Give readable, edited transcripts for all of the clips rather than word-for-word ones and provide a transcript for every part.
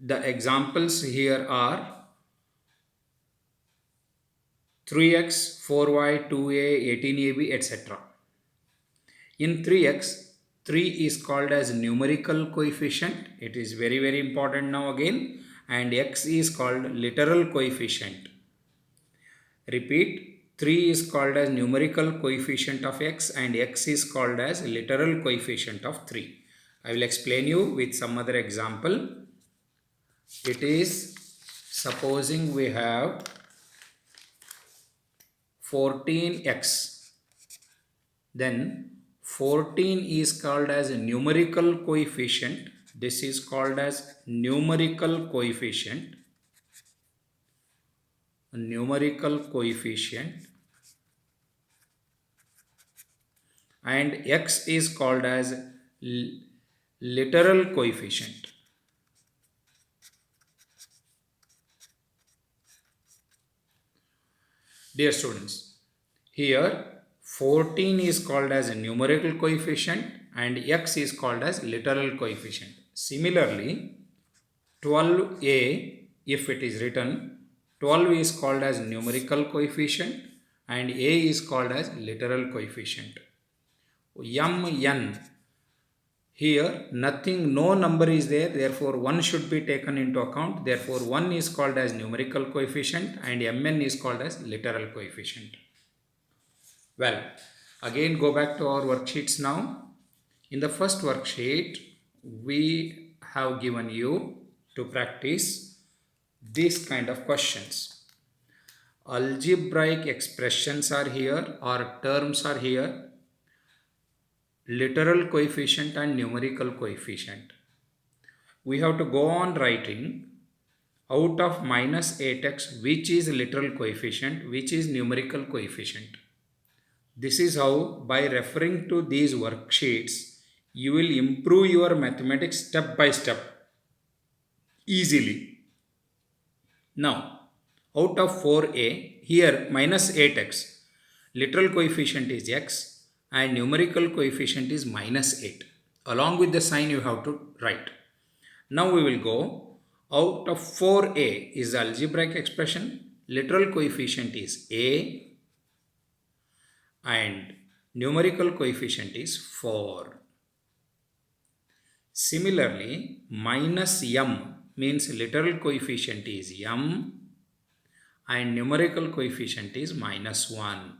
The examples here are 3x, 4y, 2a, 18ab, etc. In 3x, 3 is called as numerical coefficient. It is very important now again. And x is called literal coefficient. Repeat, 3 is called as numerical coefficient of x and x is called as literal coefficient of 3. I will explain you with some other example. It is, supposing we have 14x, then 14 is called as a numerical coefficient. This is called as numerical coefficient. Numerical coefficient. And x is called as literal coefficient. Dear students, here 14 is called as a numerical coefficient and x is called as literal coefficient. Similarly, 12a, if it is written, 12 is called as numerical coefficient and a is called as literal coefficient. Mn, here nothing, no number is there, therefore 1 should be taken into account. Therefore 1 is called as numerical coefficient and Mn is called as literal coefficient. Well, again go back to our worksheets now. In the first worksheet, we have given you to practice these kind of questions. Algebraic expressions are here or terms are here. Literal coefficient and numerical coefficient. We have to go on writing out of minus 8x which is literal coefficient, which is numerical coefficient. This is how, by referring to these worksheets, you will improve your mathematics step by step easily. Now, out of 4a, here minus 8x, literal coefficient is x and numerical coefficient is minus 8. Along with the sign you have to write. Now we will go, out of 4a is the algebraic expression, literal coefficient is a and numerical coefficient is 4. Similarly, minus m means literal coefficient is m and numerical coefficient is minus 1.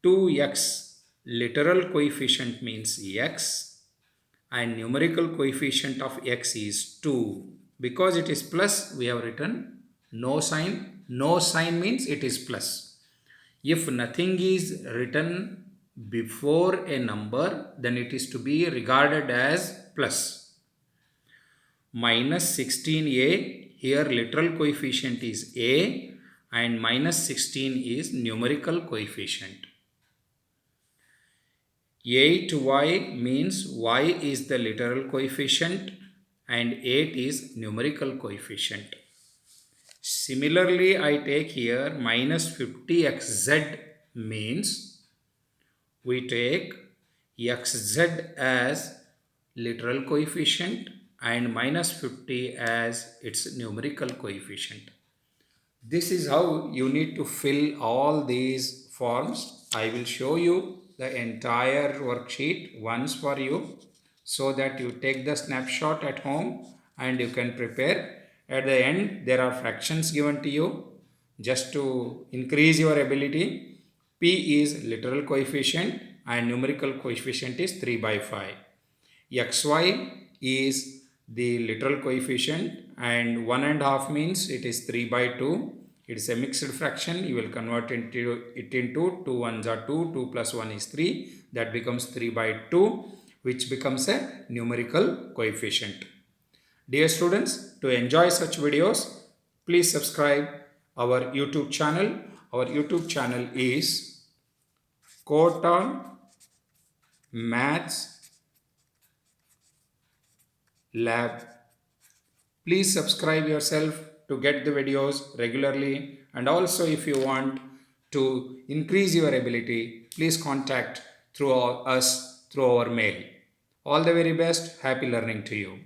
2x, literal coefficient means x and numerical coefficient of x is 2. Because it is plus, we have written no sign. No sign means it is plus. If nothing is written before a number, then it is to be regarded as plus. Minus 16a, here literal coefficient is a and minus 16 is numerical coefficient. 8y means y is the literal coefficient and 8 is numerical coefficient. Similarly, I take here minus 50xz means we take xz as literal coefficient and minus 50 as its numerical coefficient. This is how you need to fill all these forms. I will show you the entire worksheet once for you so that you take the snapshot at home and you can prepare. At the end, there are fractions given to you just to increase your ability. P is literal coefficient and numerical coefficient is 3 by 5. xy is the literal coefficient and 1.5 means it is 3 by 2. It is a mixed fraction. You will convert it into 2 ones are 2, 2 plus 1 is 3. That becomes 3 by 2, which becomes a numerical coefficient. Dear students, to enjoy such videos, please subscribe our YouTube channel. Our YouTube channel is Kotan Maths Lab. Please subscribe yourself to get the videos regularly, and also if you want to increase your ability, please contact us through our mail. All the very best. Happy learning to you.